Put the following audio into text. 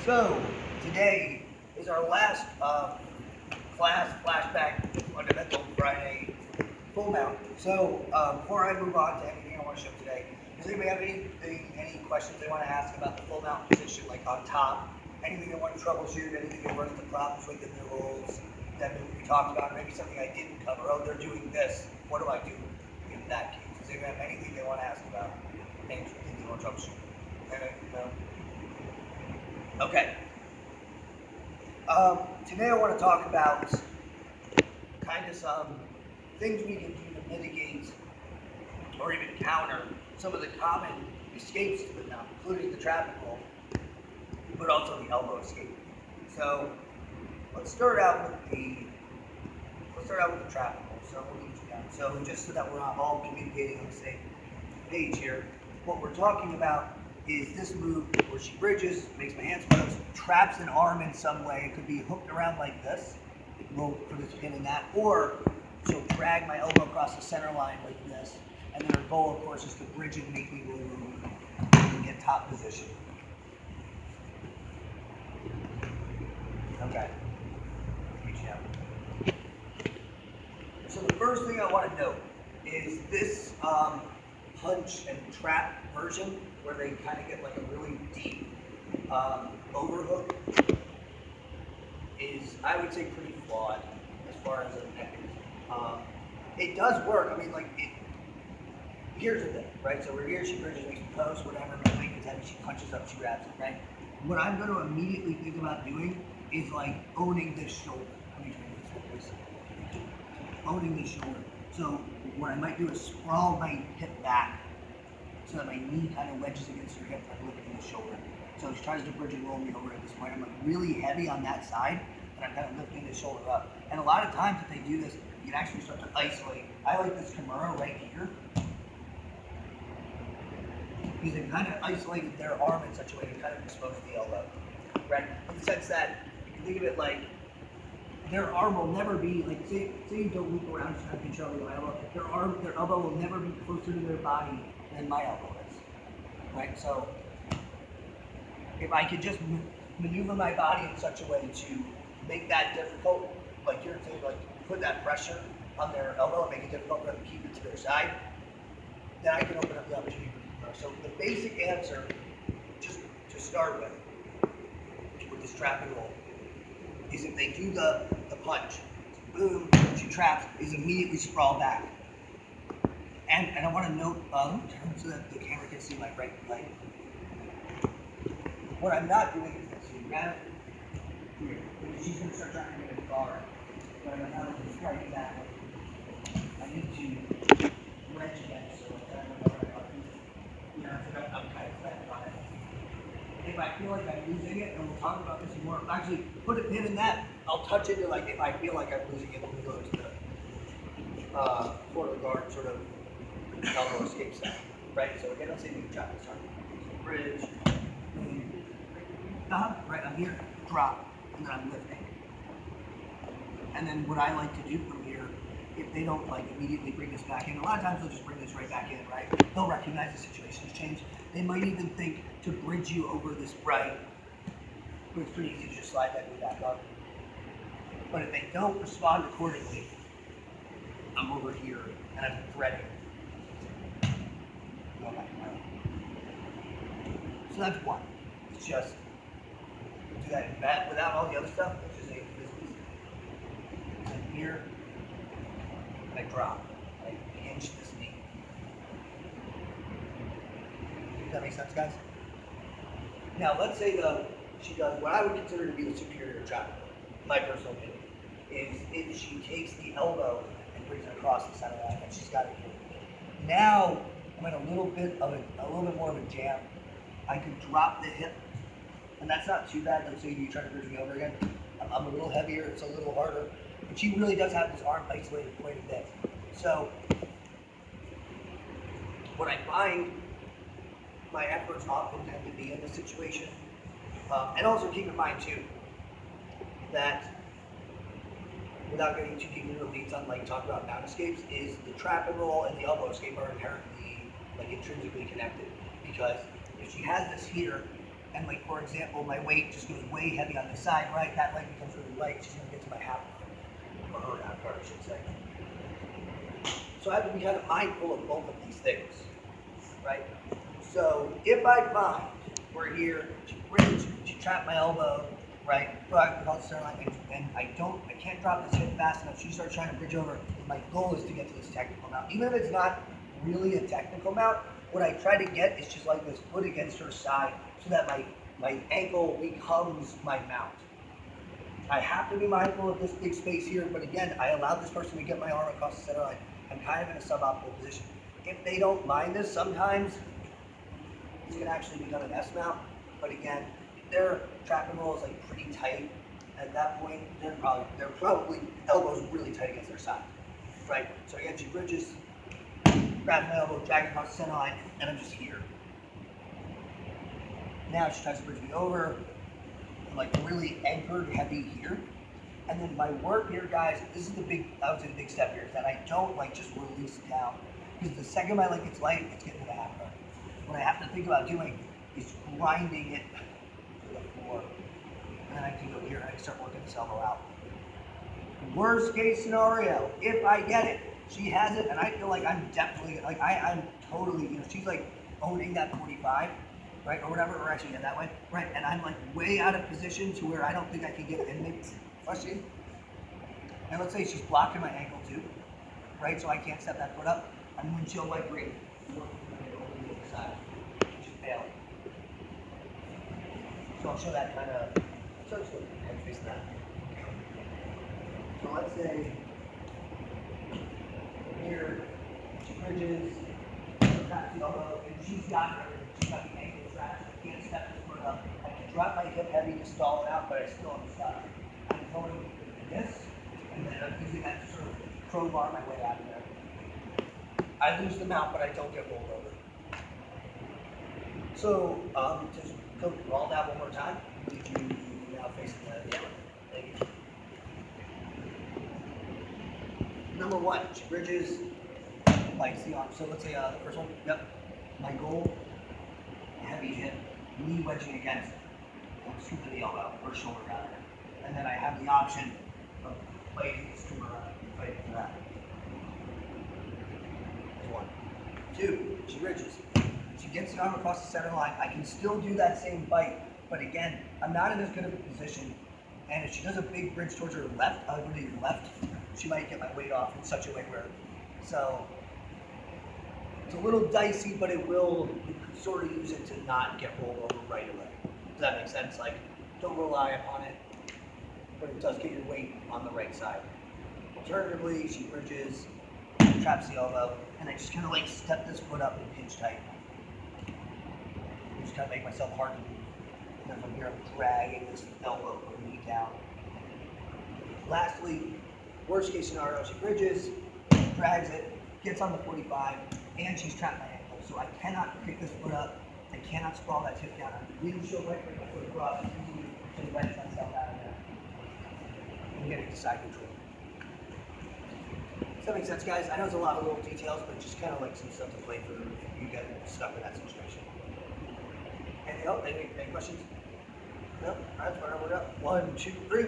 So, today is our last class flashback fundamental Friday full mount. So, before I move on to anything I want to show today, does anybody have any questions they want to ask about the full mount position, like on top? Anything they want to troubleshoot? Anything they run into problems with in the rules that we talked about? Maybe something I didn't cover. Oh, they're doing this. What do I do in that case? Does anybody have anything they want to ask about? Anything they want to troubleshoot? No? Okay. Today I want to talk about kind of some things we can do to mitigate or even counter some of the common escapes to the mount, including the traffic roll, but also the elbow escape. So let's start out with the traffic roll. So we'll need you down. So just so that we're not all communicating on the same page here, what we're talking about is this move where she bridges, makes my hands close, traps an arm in some way. It could be hooked around like this. We'll put this pin in that. Or she'll drag my elbow across the center line like this. And then her goal, of course, is to bridge it and make me move and get top position. Okay. Reach out. So the first thing I want to note is this punch and trap version where they kind of get like a really deep overhook is, I would say, pretty flawed as far as a method. It does work. I mean, like, here's the thing, right? So we're here, she bridges, makes a post, whatever, my weight is heavy, she punches up, she grabs it, right? What I'm going to immediately think about doing is like owning this shoulder. Let me try this. Owning this shoulder. So what I might do is sprawl my hip back so that my knee kind of wedges against her hip, like lifting the shoulder. So she tries to bridge and roll me over at this point. I'm like really heavy on that side, and I'm kind of lifting the shoulder up. And a lot of times if they do this, you can actually start to isolate. I like this Kimura right here, because they've kind of isolated their arm in such a way to kind of expose the elbow, right? In the sense that you can think of it like their arm will never be, like, say you don't loop around to try to control the elbow, their elbow will never be closer to their body than my elbow is, right? So if I could just maneuver my body in such a way to make that difficult, like you're saying, like put that pressure on their elbow and make it difficult for them to keep it to their side, then I can open up the opportunity for them. So the basic answer, just to start with this trapping roll, is if they do the punch, boom, she traps, is immediately sprawl back. And I want to note, so that the camera can see my right leg. What I'm not doing is this. You grab it here, because she's going to start trying to get a guard. But I'm not striking that way. I need to wedge against, so I'm kind of flat on it. If I feel like I'm losing it, and we'll talk about this more, actually put a pin in that. I'll touch into, like, if I feel like I'm losing it, we'll go to the quarter guard sort of elbow escape style, right? So again, let's say we drop this arm. So bridge, right, I'm here, drop, and then I'm lifting. And then what I like to do from here, if they don't like immediately bring this back in, a lot of times they'll just bring this right back in, right? They'll recognize the situation has changed. They might even think to bridge you over this right, but it's pretty easy to just slide that knee back up. But if they don't respond accordingly, I'm over here and I'm threading. So that's one. It's just do that in that without all the other stuff, which is a business. So here, I drop. I hinge this knee. Does that make sense, guys? Now let's say she does what I would consider to be the superior job, my personal opinion, is if she takes the elbow and brings it across the center line and she's got it here. Now I'm in a little bit more of a jam. I could drop the hip, and that's not too bad. Let's say you try to bridge me over again. I'm a little heavier, it's a little harder, but she really does have this arm isolated quite a bit. So what I find my efforts often tend to be in this situation, and also keep in mind too, that without getting too deep into the weeds on like talk about mount escapes, is the trap and roll and the elbow escape are inherently like intrinsically connected, because if she has this here and like for example, my weight just goes way heavy on the side, right? That leg becomes really light. She's gonna get to my half guard, or her half guard, I should say. So I have to be kind of mindful of both of these things, right? So if I find we're here, she trapped my elbow, right? But and I can't drop this hip fast enough. She starts trying to bridge over. My goal is to get to this technical mount. Even if it's not really a technical mount, what I try to get is just like this foot against her side so that my ankle becomes my mount. I have to be mindful of this big space here, but again, I allowed this person to get my arm across the center line. I'm kind of in a suboptimal position. If they don't mind this, sometimes this can actually become an S mount, but again, if their trap and roll is like pretty tight, at that point, they're probably elbows really tight against their side, right? So again, she bridges, grabs my elbow, drags across the center line, and I'm just here. Now she tries to bridge me over, I'm like really anchored heavy here. And then my work here, guys, this is I would say the big step here, is that I don't like just release it down. Because the second my leg gets light, it's getting to the half guard. What I have to think about doing is grinding it to the floor. And then I can go here and I can start working this elbow out. Worst case scenario, if I get it, she has it, and I feel like I'm definitely, like I'm totally, she's like owning that 45, right, or whatever, or actually, yeah, that way, right, and I'm like way out of position to where I don't think I can get in it. Question. And let's say she's blocking my ankle too, right, so I can't step that foot up. I'm windshield wiper it. Just bailing. So I'll show that kind of, head face that. So let's say here, she bridges, traps the elbow, and she's got the ankle trapped. I can't step this foot up. I can drop my hip heavy to stall it out, but I still am stuck. I'm going this, and then I'm using that to sort of crowbar my way out of there. I lose the mount, but I don't get rolled over. So, to go through all that one more time, you now facing the hammer. Thank you. Number one, she bridges, like the arm. So let's say the first one, yep. My goal, heavy hip, knee wedging against, scooping the elbow, or shoulder rather. And then I have the option of fighting this tumor and fighting for that. That's one. Two, she bridges. She gets the arm across the center line. I can still do that same bite, but again, I'm not in as good of a position. And if she does a big bridge towards her left, she might get my weight off in such a way where, so it's a little dicey, but you could sort of use it to not get rolled over right away. Does that make sense? Like, don't rely upon it, but it does get your weight on the right side. Alternatively, she bridges, traps the elbow, and I just kind of like step this foot up and pinch tight. Just kind of make myself hard to move. And then from here, I'm dragging this elbow or knee down. Lastly, worst case scenario, she bridges, drags it, gets on the 45, and she's trapped my ankle. So I cannot pick this foot up. I cannot sprawl that tip down. I'm really sure right my foot across to wedge myself out of there. I'm getting to side control. Does that make sense, guys? I know it's a lot of little details, but just kind of like some stuff to play through if you get stuck in that situation. Any questions? No? All right, let's fire it up. 1, 2, 3.